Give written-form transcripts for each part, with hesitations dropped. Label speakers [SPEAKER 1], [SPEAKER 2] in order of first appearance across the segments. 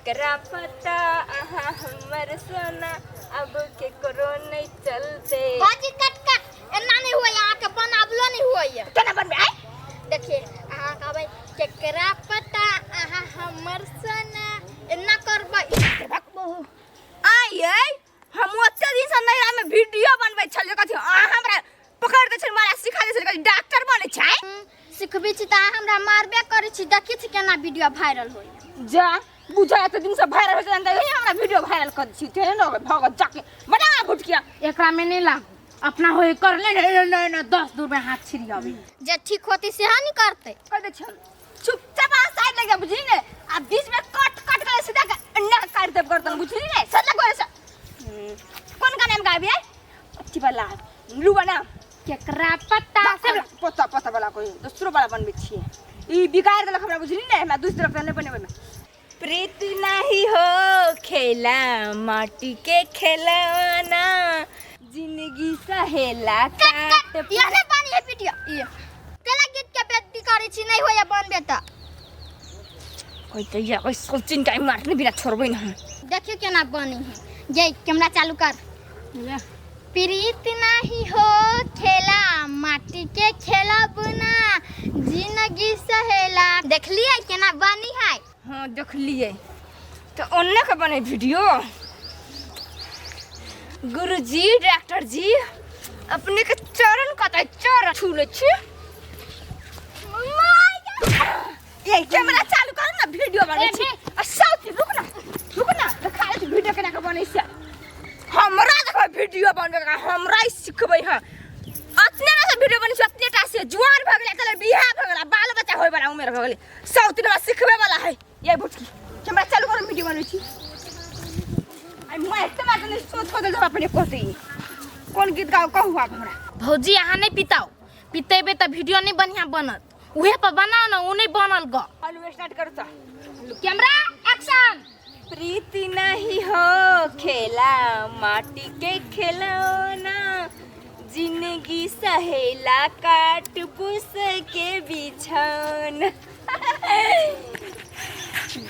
[SPEAKER 1] केकरा पता आहा हमर सोना अब केकरो नहीं चलते।
[SPEAKER 2] बाजी कट कट एना नहीं हुआ यहाँ के बनावलो नहीं हुआ ये
[SPEAKER 1] केना बनबे आय
[SPEAKER 2] देखिए आहा कहबै केकरा पता आहा हमर सोना एना करबै
[SPEAKER 1] आये हम ओते दिन से नैरा में वीडियो बनबै छलिए कथि आ हमरा पकड़ दे छै मारा सिखा दे छै डॉक्टर बनै छै
[SPEAKER 2] सिखबी छी त हमरा मारबे करै छी देखि छी केना वीडियो वायरल होय
[SPEAKER 1] जा बुझा एते दिन से वायरल हो जान दे हमरा वीडियो वायरल कर छी ते न भगत जाके बना भुटकिया
[SPEAKER 3] एकरा में नहीं लागू अपना होय कर ले न 10 दूर में हाथ छिड़ी आवे
[SPEAKER 2] जे ठीक होती से हानि करते
[SPEAKER 1] कर दे छ चुपचाप साइड लगे बुझी ने आ बीच में कट कट कर सीधा ना काट दे करतन बुझली ने सला करे से कौन का नाम गाबी है अच्छी वाला लू बना
[SPEAKER 3] केकरा पता
[SPEAKER 1] पता पता वाला कोई दूसरो वाला बनबे छी ई बिगाड़ देलक हमरा बुझली ने मैं दूसरा तरफ नहीं बनेबे में प्रीत नहीं हो खेला माटी के खिलौना जिंदगी सहेला काट
[SPEAKER 2] ये ने बनी है वीडियो ये तेला गीत के बेटी करै छी नहीं होया बनबे त
[SPEAKER 1] कोई तो या कोई सोचिन काई मारने बिना छोड़बे न
[SPEAKER 2] देखियो केना बनी है ये कैमरा चालू कर प्रीत नहीं हो खेला माटी के खेला बुना जिंदगी सहेला देख लिए केना बनी है
[SPEAKER 1] हां देख लिए तो ओन्ने के बने वीडियो गुरुजी डॉक्टर जी अपने के चरण कतै चरण छूले छी ये कैमरा चालू कर ना वीडियो बने छी आ साउथ रुक ना खा ले वीडियो केना के बने छी हमरा देखो वीडियो बनबे का हमरा सिखबै ह अतने ना से वीडियो बने छी अतने टा से जुआन भ गेलै तले बियाह भ गेलै बाल बच्चा होय वाला उम्र भ गेलै साउथ ना सिखबे वाला है ये बुटकी कैमरा चालू कर वीडियो बने छी आई मैं एकते बात नहीं सोच को दे अपने कहते कौन गीत गाओ कहू आप हमरा
[SPEAKER 3] भौजी यहाँ नहीं पिताओ पितेबे त वीडियो नहीं बढ़िया बनत उहे पर बनाओ ना उ नहीं बनल ग
[SPEAKER 1] चालू स्टार्ट कर त
[SPEAKER 3] कैमरा एक्शन
[SPEAKER 1] प्रीति नहीं हो खेला माटी के खिलौना जिंदगी सहेला काट पुस के बिछौना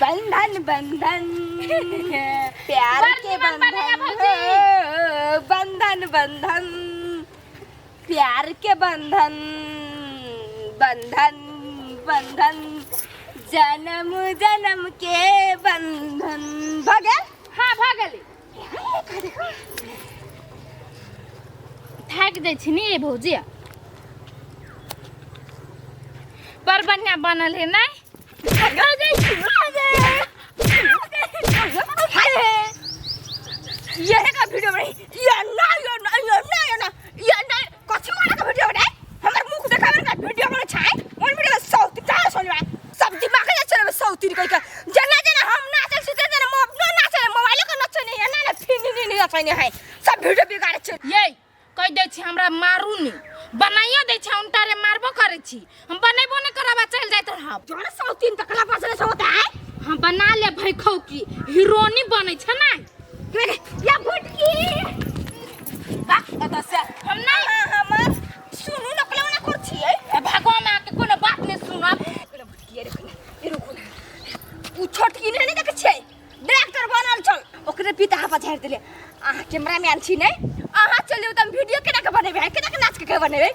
[SPEAKER 1] बंधन बंधन प्यार के बंधन बंधन बंधन प्यार के बंधन बंधन बंधन जन्म जन्म के बंधन भागल
[SPEAKER 3] हां भागल थक जाय छी नी भौजी पर बढ़िया बनल है नहीं
[SPEAKER 1] भागल जाय छी ये का वीडियो बने ये ना कथि वाला का वीडियो बने हमर मुख देखावे का वीडियो बने छै ओन वीडियो में साउथ का सुनवा सब दिमाग में चले साउथ कह के जना जना हम नाचे सुते जना मोबाइल नाचे मोबाइल को नचे नहीं ना फिनी नहीं है सब वीडियो बिगाड़े छै
[SPEAKER 3] ये कह दे छी हमरा मारू नी बनाइयो दे छी उनटारे मारबो करे छी हम बनेबो नहीं करबा चल जाय तो हम
[SPEAKER 1] जोड़ा साउथ तकला पास से होता है
[SPEAKER 3] हम बना ले भाई खौ की हीरोनी बनै छ ना
[SPEAKER 1] या भुटकी बात एता से
[SPEAKER 3] हम नहीं
[SPEAKER 1] हम सुनु न कला ना कर छी
[SPEAKER 3] ए भगवान आके कोनो बात नहीं सुनब
[SPEAKER 1] भुटकी रे रुको उ छोटकी नहीं देख छै डायरेक्टर बनल चल ओकरे पिता हापा झाड़ देले आहा कैमरामैन छी नै आहा चलियो त वीडियो केना के बनेबे केना के नाच के बनेबे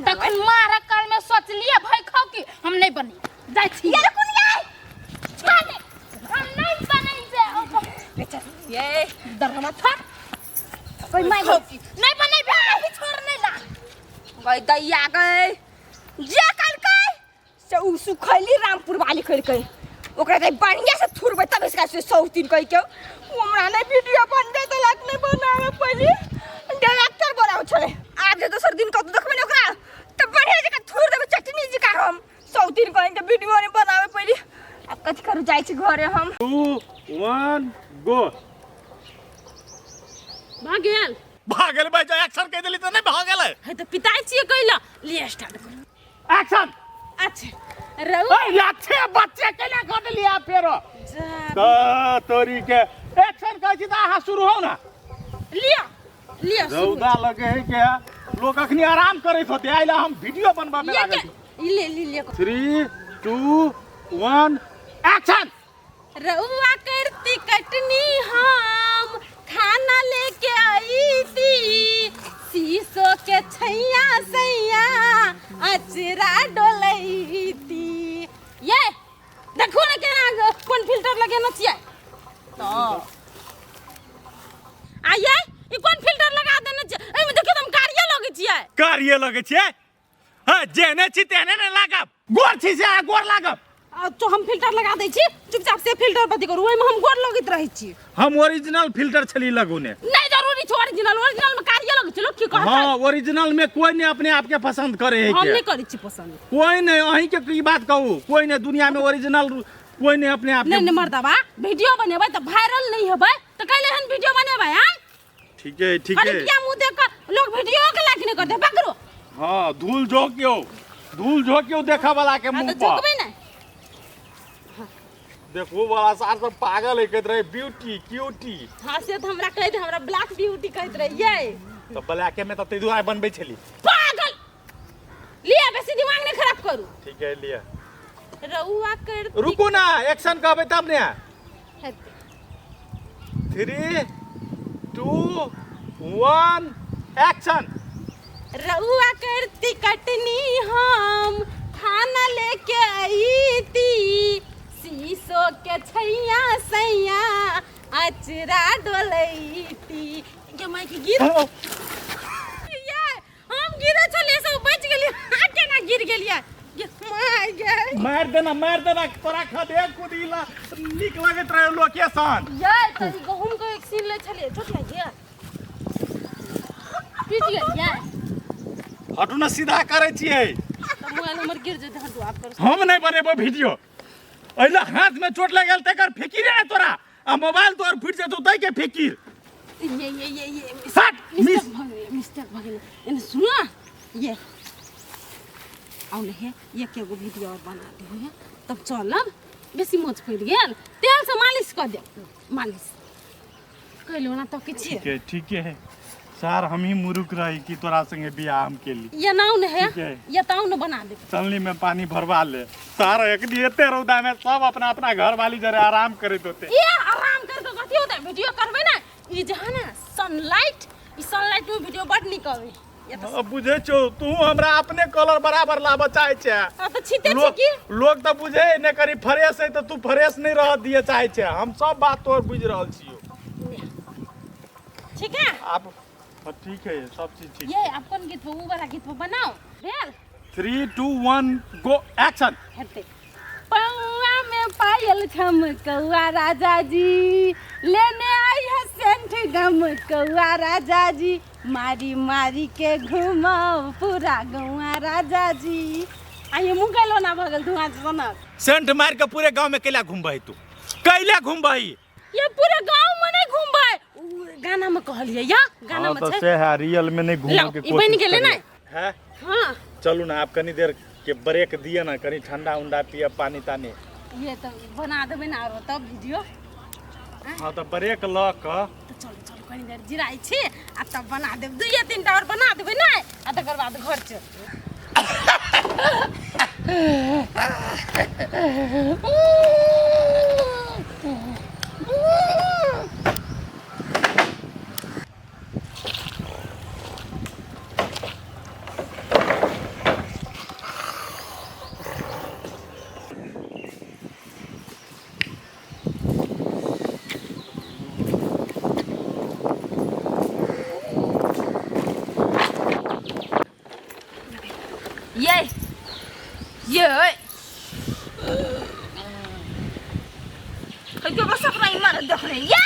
[SPEAKER 3] तखन मारा काल में सोच लिया भाई खौ की हम नहीं बनी जाय छी
[SPEAKER 1] ये कोन जाय
[SPEAKER 3] माने हम नहीं बनै जे
[SPEAKER 1] ये
[SPEAKER 3] दरमा फट
[SPEAKER 1] कोई माय
[SPEAKER 3] नहीं बनै भाई छोड़ नहीं ला
[SPEAKER 1] गई दैया गई जे करकै से उ सुखैली रामपुर वाली करकै ओकरा त बढ़िया से थुरबै तब इसका से 103 कह के हमरा नै वीडियो बन दे त लाग नै बनावे पहले डायरेक्टर बनाउ छले आज दोसर दिन कत देखबै न ओकरा त बढ़िया जका थुर देबै चटनी जका हम 103 कह के वीडियो नै बनावे पहले अब कथि करू जाय छी घरे हम
[SPEAKER 4] 2 1 गो
[SPEAKER 3] भागल
[SPEAKER 4] भाई जो एक्शन कह देली त नहीं भागल
[SPEAKER 3] है तो पिताई छी कहला ले स्टार्ट कर
[SPEAKER 4] एक्शन
[SPEAKER 3] अच्छा रहू
[SPEAKER 4] ओए अच्छे बच्चे के ना कर लिया फेरो तो तोरी के एक्शन कह छी त आहा शुरू हो ना
[SPEAKER 3] लिया
[SPEAKER 4] रौदा लगे है क्या लोग अखनी आराम करैत होते आइला हम वीडियो बनबा में लागल छी
[SPEAKER 3] ले
[SPEAKER 4] 3 2 1 एक्शन
[SPEAKER 3] रहुआ कर
[SPEAKER 1] कटनी हम खाना लेके आई थी शीशो के छैया सैया अचरा डोलई थी। ये देखो ना केना कौन फिल्टर लगे न छियै तो आये ई कौन फिल्टर लगा देने छै एमे देखियो हम कार्य लगे छियै
[SPEAKER 4] कार्य लगे छियै हां जेने छी तेने ने लागब गोर छी से गोर लागब
[SPEAKER 1] तो हम फिल्टर लगा दै छी चुपचाप से फिल्टर बंद करू ओइ में हम गोर लगैत रहै छी
[SPEAKER 4] हम ओरिजिनल फिल्टर छली लगुने
[SPEAKER 1] नहीं जरूरी छै ओरिजिनल में कार्य लगे छै लोग की कहत
[SPEAKER 4] हां ओरिजिनल में कोई ने अपने आप के पसंद करे है
[SPEAKER 1] हम
[SPEAKER 4] के
[SPEAKER 1] नहीं करै छी पसंद
[SPEAKER 4] कोई नहीं अहीं के की बात कहू कोई नहीं दुनिया में ओरिजिनल कोई नहीं अपने आप
[SPEAKER 1] नहीं मर्दबा वीडियो बनेबै त वायरल नहीं हेबै त कैले हन वीडियो बनेबै हां
[SPEAKER 4] ठीक है
[SPEAKER 1] अरे क्या मुंह देख के लोग वीडियो के लाइक नहीं करते पकड़ो
[SPEAKER 4] हां धूल झोंकियो देखा वाला के मुंह
[SPEAKER 1] तो
[SPEAKER 4] पर
[SPEAKER 1] झोकबै ना
[SPEAKER 4] देखो वाला सार सब पागल है कहत रहे ब्यूटी क्यूटी
[SPEAKER 1] हां से त हमरा कहत हमरा ब्लैक ब्यूटी कहत रहिए
[SPEAKER 4] तो ब्लैक में त तेदुआ बनबै छली
[SPEAKER 1] पागल लिया बेसी दिमाग नहीं खराब करू
[SPEAKER 4] ठीक है लिया
[SPEAKER 1] रउआ कर
[SPEAKER 4] रुको ना एक्शन कहबै तब ने 3 2 1 एक्शन
[SPEAKER 1] रउआ करती कटनी हम खाना लेके आई थी शीशो के छैया सैया अचरा डोलई थी के माय के गिर ये हम गिरे छले सब बच गेली आके ना गिर गेलिए ये माय गे
[SPEAKER 4] मार देना तोरा खदे कुदीला निक लगत रहे लोकेशन
[SPEAKER 1] ये तनी गहुम को एक सीन ले छले चोट लग गया पीट गेलिए
[SPEAKER 4] हटू ना सीधा करे छियै
[SPEAKER 1] मोबाइल नंबर गिर जेते हटू आप कर
[SPEAKER 4] हम नहीं बनेबो वीडियो अइला हाथ में चोट लग गेल तेकर फिकिर है तोरा आ मोबाइल तोर फुट जेतो तै के फिकिर
[SPEAKER 1] ये
[SPEAKER 4] हट
[SPEAKER 1] मिस्टेक भगेल इन सुना ये आओ नहीं ये के गो वीडियो और बना दे है तब चलब बेसी मोच फैल गेल तेल से मालिश कर दे मालिश कइलो ना तो किछ
[SPEAKER 4] ठीक है सार हम ही मुरुक रही कि तोरा संगे बियाह हम के लिए
[SPEAKER 1] ये नाउ ने है
[SPEAKER 4] ठीक है।
[SPEAKER 1] ये ताऊ ने बना दे
[SPEAKER 4] चलनी में पानी भरवा ले सार एक दिन एते रौदा में सब अपना अपना घर वाली जरे आराम करत होते
[SPEAKER 1] ये आराम कर के कथि होता वीडियो करबे ना ई जहां ना सनलाइट ई सनलाइट में वीडियो बड निक आवे ये तो
[SPEAKER 4] बुझे छो तू हमरा अपने कलर बराबर लाबे चाहे छे
[SPEAKER 1] तो छिते छी की
[SPEAKER 4] लोग तो बुझे ने करी फ्रेश है तो तू फ्रेश नहीं रह दिए चाहे छे हम सब बात तोर बुझ रहल छियो
[SPEAKER 1] ठीक है
[SPEAKER 4] आप ठीक है सब चीज ठीक
[SPEAKER 1] ये अपन गीत वो वाला गीत बनाओ भेल
[SPEAKER 4] 3 2 1 गो एक्शन
[SPEAKER 1] हेते पौआ में पायल झमकौआ राजा जी लेने आई है सेंट गमकौआ राजा जी मारी मारी के घुमाओ पूरा गौआ राजा जी आइए मुंगलो ना भगल धुआं सनक
[SPEAKER 4] सेंट मार के पूरे गांव में कैला घुमबही तू कैला घुमबही
[SPEAKER 1] ये पूरे गांव में नहीं घूमबै गाना में कहलिए या गाना में
[SPEAKER 4] तो
[SPEAKER 1] छै
[SPEAKER 4] से है रियल में नहीं घूमने की
[SPEAKER 1] ई बन गेले ना
[SPEAKER 4] है
[SPEAKER 1] हां
[SPEAKER 4] चलू ना आप कनी देर के ब्रेक दिए ना कनी ठंडा उंडा पिए पानी तानी
[SPEAKER 1] ये तो बना देबे ना और तब वीडियो
[SPEAKER 4] हां तो ब्रेक ल क
[SPEAKER 1] तो चलो कनी देर जिराई छी आ तब बना देब 2-3 टा और बना देबे ना आ तकर बाद घर चल ये कहियो बस अपना इमारत देख रहे ये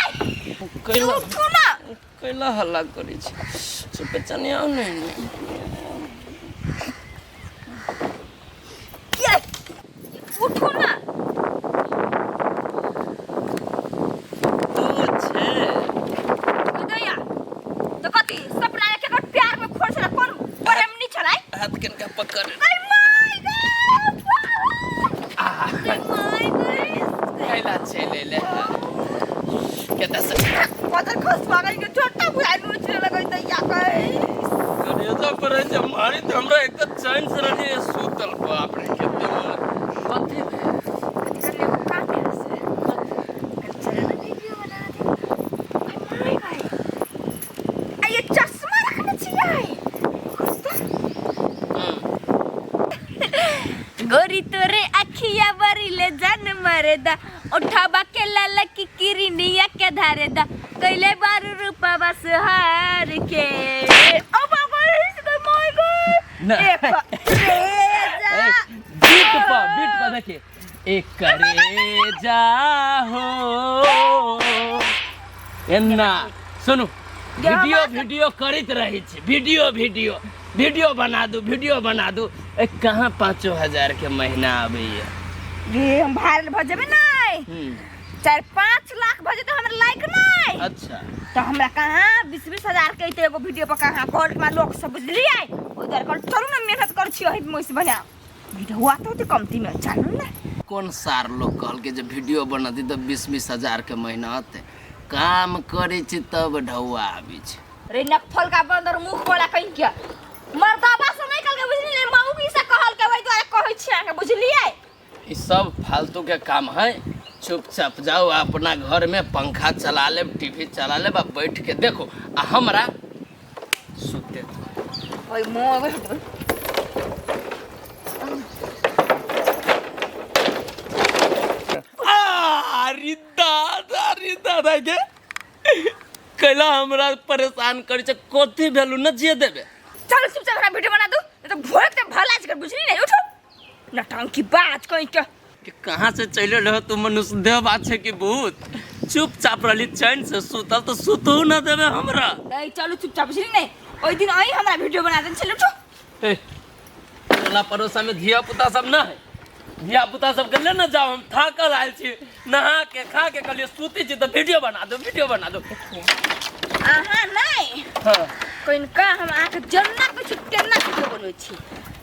[SPEAKER 5] कैला
[SPEAKER 1] उठो ना
[SPEAKER 5] कैला हल्ला करै छी से पहचाने आउ नहीं
[SPEAKER 1] ये उठो ना
[SPEAKER 5] तो छे
[SPEAKER 1] दया तो कथी सपना के कर प्यार में खोज ना कोन प्रेम नहीं छलाई
[SPEAKER 5] हाथ कनका पकड़
[SPEAKER 1] अरे माय गॉड
[SPEAKER 5] कैला छे ले ले केता से
[SPEAKER 1] पत्थर खस पागल के छोटा बुआ नोच लगई दैया कई
[SPEAKER 5] करेजा पर जे मारी त हमरा एक चैन से रही सुतल बाप रे केते मन कथि
[SPEAKER 1] कर ले का करे से कर चले ना वीडियो करे दा उठावा के लाला की किरनिया के धारे दा कैले बारू रूपा बस हार के ओ बाबा माय गॉड
[SPEAKER 5] बीट पर देखिए एक करे जा हो एन्ना सुनो वीडियो करित रही छे वीडियो बना दू कहाँ 5,000 के महीना आवे
[SPEAKER 1] ये हम भाइरल भ जेबे नहीं 4-5 लाख भजे तो हमरा लाइक नहीं
[SPEAKER 5] अच्छा
[SPEAKER 1] तो हमरा कहाँ 20-20 हजार के एगो वीडियो पर कहाँ घर में लोग सब बुझलिए उधर कर चलू ना मेहनत कर छियो है मोइस बना वीडियो हुआ तो कमती में चलू ना
[SPEAKER 5] कौन सार लोग कहल के जब वीडियो बनाती तो 20-20 हजार के महीना आते काम करे छी तब ढौआ आबी छे
[SPEAKER 1] रे नफल का बंदर मुंह बोला कहीं क्या मर्दाबा से नहीं कल के बुझली माऊ की से कहल के वही द्वारा कहै छी के बुझलिए
[SPEAKER 5] ई सब फालतू के काम है चुपचाप जाओ अपना घर में पंखा चला ले टीवी चला ले बा बैठ के देखो आ हमरा सुते
[SPEAKER 1] ओए मोए
[SPEAKER 5] अरे दादा के कैला हमरा परेशान करे छ कोथी भेलु न जे देबे
[SPEAKER 1] चल चुपचाप हमरा वीडियो बना दू तो भोर के भला कर बुझली नहीं उठो नटंकी बात कहीं के
[SPEAKER 5] कहाँ से चले रहो तुम मनुष्य देह बात है कि भूत चुपचाप रही चैन से सुतल तो सुतू न देवे हमरा
[SPEAKER 1] नहीं चलो चुपचाप बुझली नहीं ओई दिन आई हमरा वीडियो बना दे चल उठो
[SPEAKER 5] ए टोला पड़ोसा में धिया पुता सब ना है धिया पुता सब के ले न जाओ हम थाकल आइल छी नहा के खा के कहलिए सूती छी तो वीडियो बना दो
[SPEAKER 1] आहा नहीं
[SPEAKER 5] हां
[SPEAKER 1] कोइन का हम आके जन्ना के छुट्टे ना वीडियो बनवे छी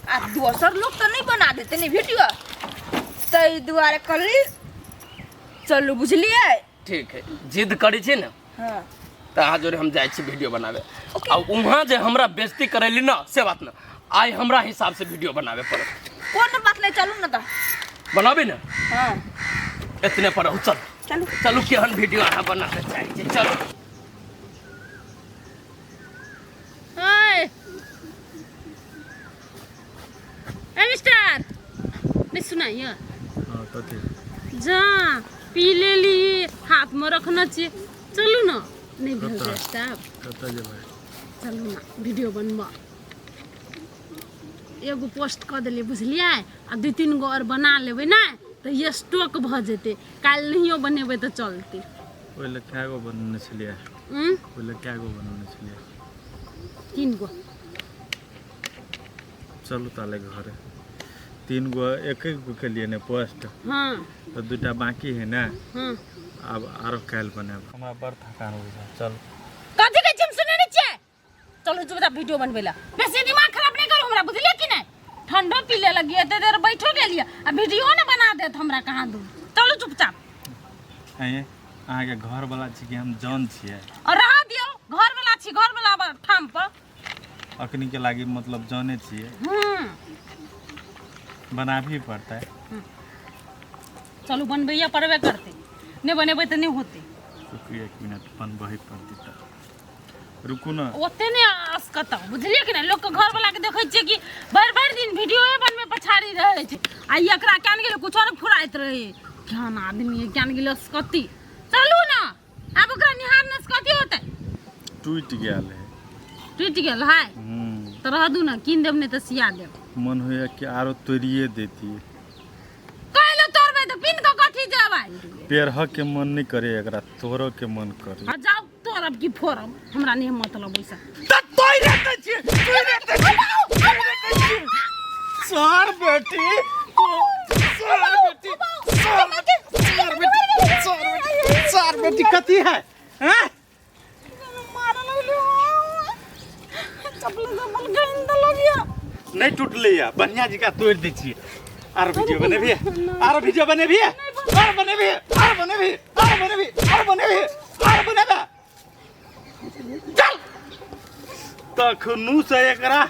[SPEAKER 1] आ दोसर लोग तो नहीं बना देते नहीं वीडियो तई दुआरे करली चलू बुझलिए
[SPEAKER 5] ठीक है जिद करी छी ना
[SPEAKER 1] हां
[SPEAKER 5] त आज जोरे हम जाय छी वीडियो बनावे आ उहाँ जे हमरा बेइज्जती करैली ना से बात ना आई हमरा हिसाब से वीडियो बनावे पड़त
[SPEAKER 1] कोन बात ले चलू ना तो
[SPEAKER 5] बनाबी ना
[SPEAKER 1] हां
[SPEAKER 5] इतने पर चलो केहन वीडियो अहाँ बनावे चाहिए चलो
[SPEAKER 3] मिस्टर नहीं सुनाइए
[SPEAKER 4] हां कथी
[SPEAKER 3] जा पी ले ली हाथ में रखना चाहिए चलू ना नहीं भेल स्टाफ
[SPEAKER 4] कतऽ जेबै
[SPEAKER 3] चलू ना वीडियो बनबा एगो पोस्ट कर दिलिए बुझलिए आ 2-3 गो और बना लेबै ना तो ये स्टॉक भ जेते काल नहियो बनेबै तो चलते
[SPEAKER 4] ओइ ले क्या गो बनने छलिए ओइ ले क्या गो बनने छलिए
[SPEAKER 3] 3 गो
[SPEAKER 4] चलू ताले घरे 3 गो एक के लिए ने पोस्ट
[SPEAKER 3] हाँ
[SPEAKER 4] तो 2टा बाकी है ना
[SPEAKER 3] हाँ
[SPEAKER 4] अब आरो काल बनाब हमरा बड़ थकान हो जा चल
[SPEAKER 3] कथि के जिम सुने नहीं छे चलो जो वीडियो बनबेला बेसी दिमाग खराब नहीं करू हमरा बुझलिए कि नहीं ठंडो पी ले लगी एते देर बैठो गेलिए आ वीडियो न बना देत हमरा कहां दू चलो चुपचाप
[SPEAKER 4] आइए अहाँ के घर वाला छी कि हम जान छिए
[SPEAKER 3] और रहा दियो घर वाला छी घर वाला ठाम पर
[SPEAKER 4] अखनी के लागी मतलब जाने छिए बनाभी पड़ता है
[SPEAKER 3] चलो बनबैया पड़बे करते नहीं बनेबै तो नहीं होते
[SPEAKER 4] रुकिए 1 मिनट बनबही पड़ती त रुकू ना
[SPEAKER 3] ओते ने आसकत बुझलिए कि ना लोग के घर वाला के देखै छिए कि भर दिन वीडियो बनबे पछाड़ी रहे छै आ एकरा कान गेल कुछ और फुराइत रहे ज्ञान आदमी है ज्ञान गेल स्कती चलू ना अब ओकरा निहार न स्कती होते
[SPEAKER 4] टूट गेल
[SPEAKER 3] है तो रह दू ना किन देब ने तो सिया देब
[SPEAKER 4] मन होया कि आरो तोड़िए देती
[SPEAKER 3] कहलो तोड़बे तो पिन को कथि जेबै
[SPEAKER 4] पेड़ ह के मन नहीं करे एकरा तोरो के मन करे
[SPEAKER 3] आ जाओ तोड़ब की फोड़ब हमरा नहीं मतलब वैसा
[SPEAKER 5] त तोय रहते छी सर बेटी
[SPEAKER 4] सर बेटी कथी है हैं
[SPEAKER 3] चप्पल गंदा लगिया
[SPEAKER 4] नहीं टूटले या बढ़िया जी का तोड़ दै छी आरो वीडियो बनेबी चल तखनु से एकरा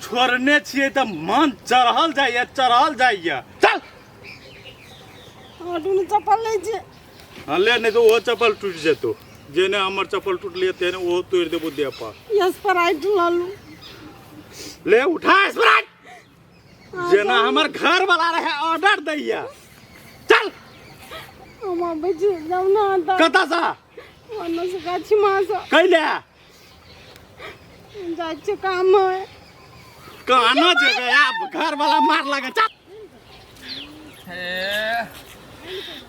[SPEAKER 4] छोड़ने छिए त मन चढ़ल जाइए चल
[SPEAKER 3] आडू चप्पल ले जे
[SPEAKER 4] हाँ ले नहीं तो वो चप्पल टूट जेतो जेने हमर चप्पल टूटलिए तेने वो तोड़ देबो देह पर
[SPEAKER 3] स्प्राइट लालू
[SPEAKER 4] ले उठा स्प्राइट जेना हमर घर वाला रहे ऑर्डर दैया चल
[SPEAKER 3] हम अब जाऊ ना आता
[SPEAKER 4] कता सा
[SPEAKER 3] वरना से गाछी मास
[SPEAKER 4] कैले
[SPEAKER 3] जाचे काम है
[SPEAKER 4] कहना जगह आप घर वाला मार लगा चा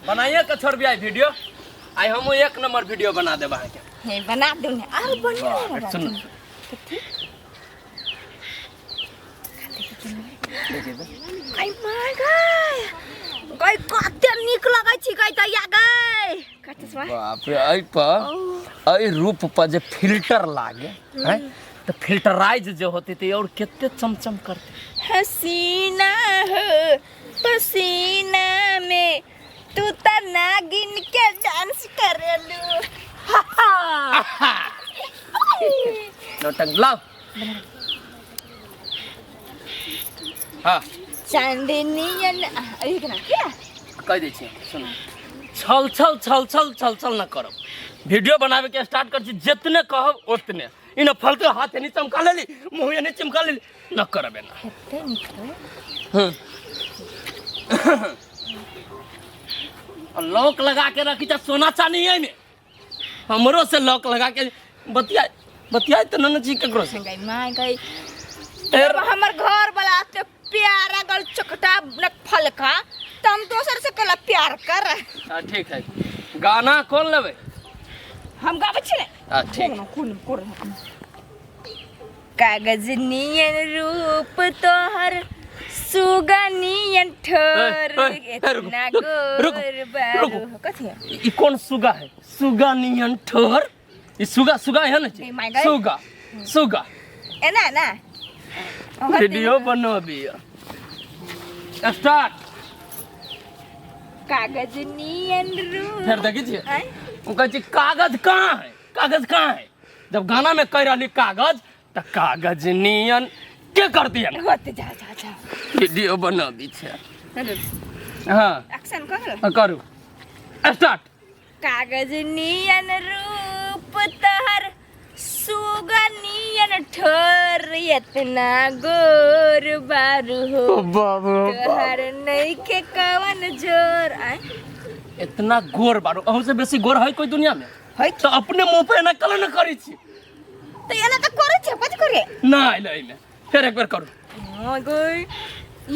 [SPEAKER 5] बनाइए के छोड़ बिया वीडियो आई हम एक नंबर वीडियो बना दे बहा के
[SPEAKER 1] हे बना दूं ने और बनियो
[SPEAKER 5] सुन
[SPEAKER 1] आई माय गई कते निक लगै छी गई त या गई कते छ
[SPEAKER 5] बाप रे आई पर आई रूप पर जे फिल्टर लागे हैं तो फिल्टराइज जो होती थी और कितने चमचम करते
[SPEAKER 1] हसीना हो पसीना में तू त नागिन के डांस करेलू
[SPEAKER 5] नोटंग लाओ हाँ
[SPEAKER 1] चांदनियन अरे केना क्या
[SPEAKER 5] कह दै छी सुन छल छल छल छल छल छल न करब वीडियो बनावे के स्टार्ट कर छी जितने कहब उतने इन फलते हाथ नहीं चमका लेली मुंह नहीं चमका लेली न करबे ना
[SPEAKER 1] कते निक
[SPEAKER 5] लॉक लगा के रखी त सोना चांदी है में हमरो से लॉक लगा के बतिया तो न जी ककरो से
[SPEAKER 1] गई माय गई हमर घर वाला ते प्यारा गल चकटा न फलका तुम दोसर से कला प्यार कर
[SPEAKER 5] ठीक है गाना कौन लेबे
[SPEAKER 1] हम गाबै छी ने
[SPEAKER 5] ठीक
[SPEAKER 1] कोन कागज नियन रूप तोहर सुगनियन ठोर इतना गोर बारू कथि
[SPEAKER 5] ई कौन सुगा है सुगा नियन ठोर ई सुगा सुगा है ना सुगा सुगा
[SPEAKER 1] एना ना
[SPEAKER 5] वीडियो बनोबी स्टार्ट
[SPEAKER 1] कागज नियन रूप
[SPEAKER 5] फिर देखी छी वो कह छी कागज कहाँ है जब गाना में कह रही कागज तो कागज नियन के कर दिया
[SPEAKER 1] होते जा जा जा
[SPEAKER 5] वीडियो बनोबी छे हाँ
[SPEAKER 1] एक्शन कर
[SPEAKER 5] करू स्टार्ट
[SPEAKER 1] कागज नियन रूप तहर सुगनियन ठोर इतना गोर बारू हो तोहर नहीं के कवन जोर आए
[SPEAKER 5] इतना गोर बारू अहू से बेसी गोर है कोई दुनिया में
[SPEAKER 1] है
[SPEAKER 5] तो अपने मुंह पे ना कल न करी छी
[SPEAKER 1] तो एना तो करे छे कथि करे
[SPEAKER 5] ना आइले एमे फिर एक बार करू
[SPEAKER 1] हां गई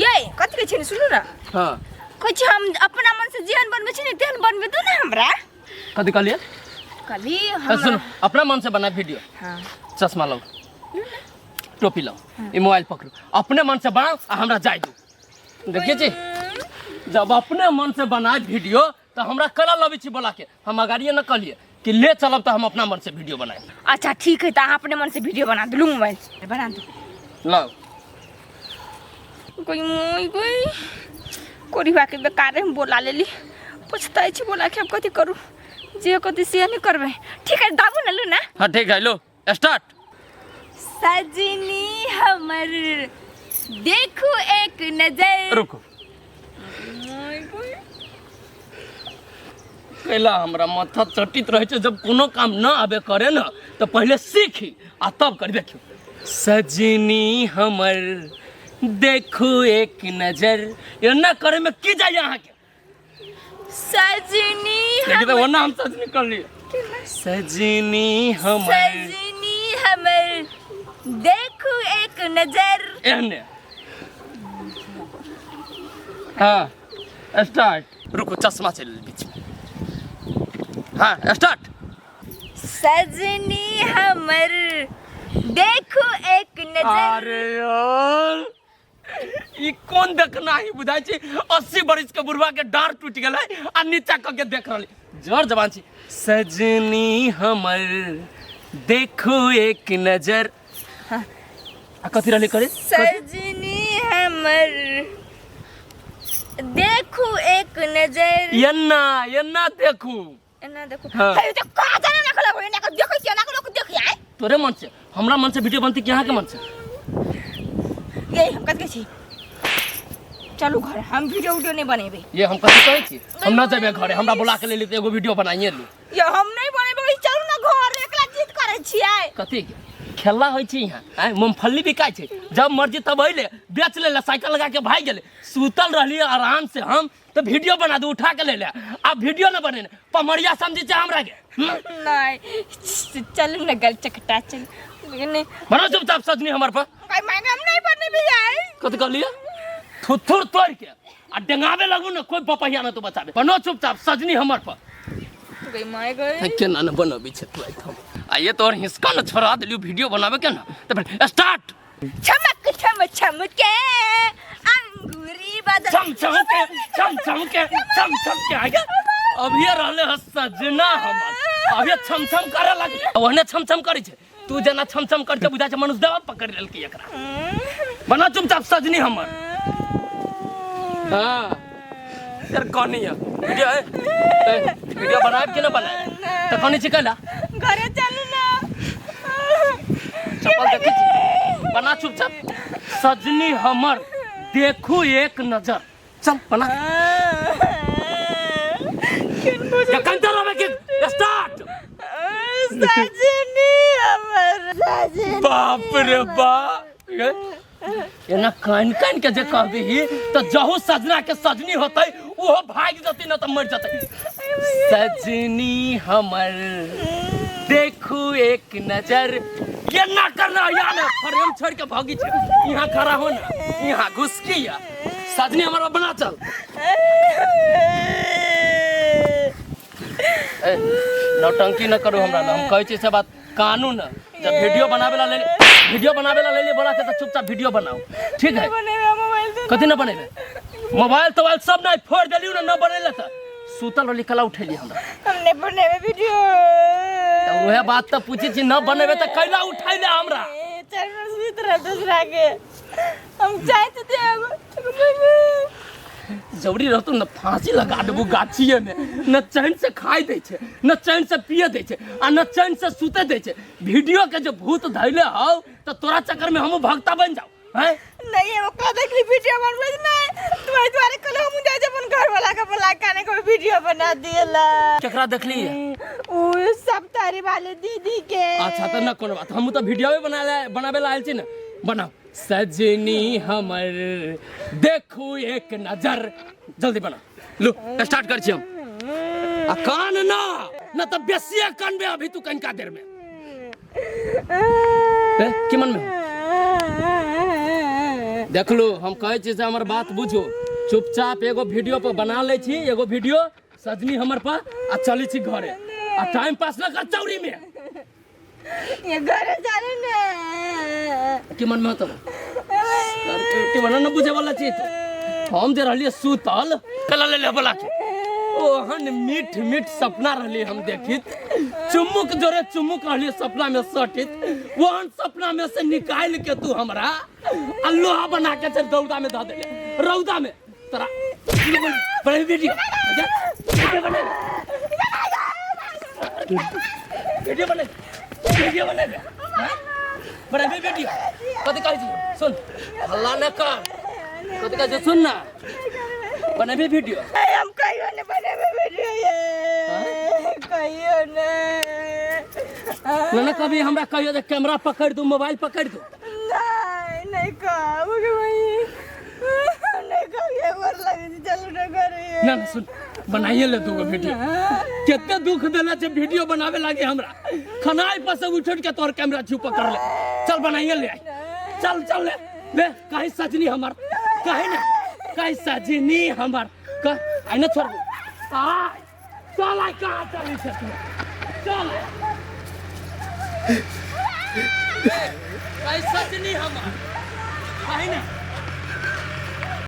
[SPEAKER 1] ये कथि के छे सुनु ना
[SPEAKER 5] हां
[SPEAKER 1] कुछ हम अपना मन से जीवन बनबे छी ने तेन बनबे दो ना हमरा
[SPEAKER 5] कथि कहलिए
[SPEAKER 1] कली
[SPEAKER 5] सुन अपना मन से बना वीडियो
[SPEAKER 1] हां
[SPEAKER 5] चश्मा लो टोपी लो ये मोबाइल पकड़ो अपने मन से बनाओ आ हमरा जाय दो देखिए जी जब अपने मन से बना वीडियो तो हमरा कला लबी छी बोला के हम अगाड़िए न कहलिए कि ले चलब तो हम अपना मन से वीडियो बनाए
[SPEAKER 1] अच्छा ठीक है तो आप अपने मन से वीडियो बना दो मोबाइल बना दो
[SPEAKER 5] लो
[SPEAKER 1] कोई मोई कोई कोरीबा के बेकार हम बोला लेली पछताई छी बोला के अब कथि करू जे कथि से नहीं करबे ठीक है दाबू न लू ना
[SPEAKER 5] हाँ ठीक है लो स्टार्ट
[SPEAKER 1] सजनी हमर देखो एक नजर
[SPEAKER 5] रुको कैला हमरा माथा चटित रहे जब कोनो काम न आबे करे न तो पहले सीखी आ तब कर देखियो सजनी हमर देखो एक नजर ये न करे में की जाए यहाँ के
[SPEAKER 1] सजनी
[SPEAKER 5] देखिए तो वरना हम सजनी कर लिए सजनी हमर
[SPEAKER 1] देखो एक नजर
[SPEAKER 5] एहने हाँ स्टार्ट रुको चश्मा चल बीच में हाँ स्टार्ट
[SPEAKER 1] सजनी हमर देखो एक नजर
[SPEAKER 5] अरे यार ई कौन देखना ही बुझाई छी 80 बरिस के बुढ़वा के डार टूट गेलै आ नीचा क के देख रहली जोर जबान छी सजनी हमर देखो एक नजर
[SPEAKER 1] हाँ
[SPEAKER 5] आ कथि रहली करे
[SPEAKER 1] सजनी हमर देखो एक नजर
[SPEAKER 5] यन्ना देखू
[SPEAKER 1] एना देखो
[SPEAKER 5] हाँ।
[SPEAKER 1] हे तो का जाने ना खला एना को देखै छी ना को लोग देखै आय
[SPEAKER 5] तोरे मन से हमरा मन से वीडियो बनती यहाँ के मन से
[SPEAKER 1] ये हम कत छी चलो घर हम वीडियो नहीं बनेबे
[SPEAKER 5] ये हम कथि कहै छी हम न जेबे घरे हमरा बुला के लेली त एगो वीडियो बनाइए लू
[SPEAKER 1] ये हम नहीं बनेबे चलू ना घर एकला जिद करे छी आय
[SPEAKER 5] कथि खेला होइ छै यहाँ मूंगफली बिकाय छै जब मर्जी तब अइले बेच ले साइकिल लगा के भाग गेले सुतल रहली आराम से हम तो वीडियो बना दू उठा के ले ले अब वीडियो न बने पमरिया समझी चाहे हमरा के
[SPEAKER 1] नहीं चल न गल चकटा चल नहीं
[SPEAKER 5] बनो चुपचाप सजनी हमर पर
[SPEAKER 1] भाई मांगे हम नहीं बनने भी जाए
[SPEAKER 5] कत कर लिया थुथुर तोड़ के आ डेंगावे लगू न कोई पपहिया न तू बचाबे बनो चुपचाप सजनी हमर पर
[SPEAKER 1] तू गई माय गई
[SPEAKER 5] केना न बनबी छ तू आई आइए तोर हिस्सा न छोड़ा देलियो वीडियो बनावे के ना तो फिर स्टार्ट
[SPEAKER 1] चमक के अंगूरी बदल
[SPEAKER 5] चम के आगे अभी रहले ह सजना हमर अभी छम करे लगे ओहने छम करी छे तू जना छम करके बुझा छे मनुष्य देव पकड़ लेल के एकरा बना चुपचाप सजनी हमर हां यार कनिया वीडियो बनाए कि ना बनाए तो कनी चिकला
[SPEAKER 1] घरे चलू ना
[SPEAKER 5] चप्पल देखी बना चुपचाप सजनी हमर देखू एक नजर चल बना कंटर रहे के स्टार्ट
[SPEAKER 1] सजनी हमर सजनी
[SPEAKER 5] बाप रे बाप ये ना कान के जे कह दी तो जहू सजना के सजनी होतै वो भाग जती न तो मर जतै सजनी हमर देखू एक नजर ये ना करना या ना फ्रेम छोड़ के भागी छे यहां खड़ा हो ना यहां घुस के या सजनी हमारा बना चल ए नौटंकी न करो हमरा हम कहै छी से बात कानून जब वीडियो बनावे ला ले बोला के तो चुपचाप वीडियो बनाओ ठीक है कथि न बनेबे मोबाइल तो सब ना फोड़ देलियो ना बनेले त सुतल वाली कला उठेली हमरा
[SPEAKER 1] हमने बनेबे वीडियो
[SPEAKER 5] तो वह बात तो पूछी छी न बनेबे त कैला उठाइले हमरा
[SPEAKER 1] चल सुत रह दूसरा के हम चाहते थे
[SPEAKER 5] जबरी रहतो न फांसी लगा देबू गाछिए में न चैन से खाई दे छे न चैन से पिए दे छे आ न चैन से सुते दे छे वीडियो के जो भूत धैले हौ तो तोरा चक्कर में हम भक्ता बन जाओ हैं
[SPEAKER 1] नहीं है वो का देखली वीडियो बनबे ना तुम्हारे द्वारे कल हम जाए अपन घर वाला का बोला काने को वीडियो बना दिएला
[SPEAKER 5] केकरा देखली
[SPEAKER 1] ओ सब तारी वाले दीदी के
[SPEAKER 5] अच्छा तो न कोनो बात हम तो वीडियो बनावे ला आइल छी न बनाओ सजनी हमर देखू एक नजर जल्दी बना लो स्टार्ट कर छी हम आ कान ना न तो बेसिया कान में अभी तू कनका देर में की मन में देख लो हम कहे छी से हमर बात बुझो चुपचाप एगो वीडियो पर बना ले छी एगो वीडियो सजनी हमर पर आ चली छी घरे आ टाइम पास न कर चौरी में
[SPEAKER 1] ये घरे जाने ना
[SPEAKER 5] की मन में तो करके बना न बुझे वाला चीज तो हम जे रहलिए सुतल कला ले बोला के ओहन मीठ सपना रहली हम देखित चुमुक जोरे चुमुक रहली सपना में सटित ओहन सपना में से निकाल के तू हमरा लोहा बना के चल रौदा में ध देले रौदा में तोरा बड़े वीडियो वीडियो बने बड़ा वीडियो कथि कहै छी सुन हल्ला न कर कथि कहै छी सुन ना बनेबे वीडियो
[SPEAKER 1] हम कहियो ने बनेबे वीडियो ये कहियो
[SPEAKER 5] ना कभी हमरा कहियो जे कैमरा पकड़ दू मोबाइल पकड़ दू
[SPEAKER 1] नहीं कहबो के भाई नहीं कहियो वर लगे चलू ना करे
[SPEAKER 5] ना सुन बनाइए ले दूगो वीडियो कितने दुख देला जे वीडियो बनावे लागे हमरा खनाई पर से उठ के तोर कैमरा छू पकड़ ले चल बनाइए ले चल ले काहे सजनी हमर काहे ना काहे सजनी हमर का आई ना छोड़ आ चल आई कहां चली छै चल काहे सजनी हमर काहे ना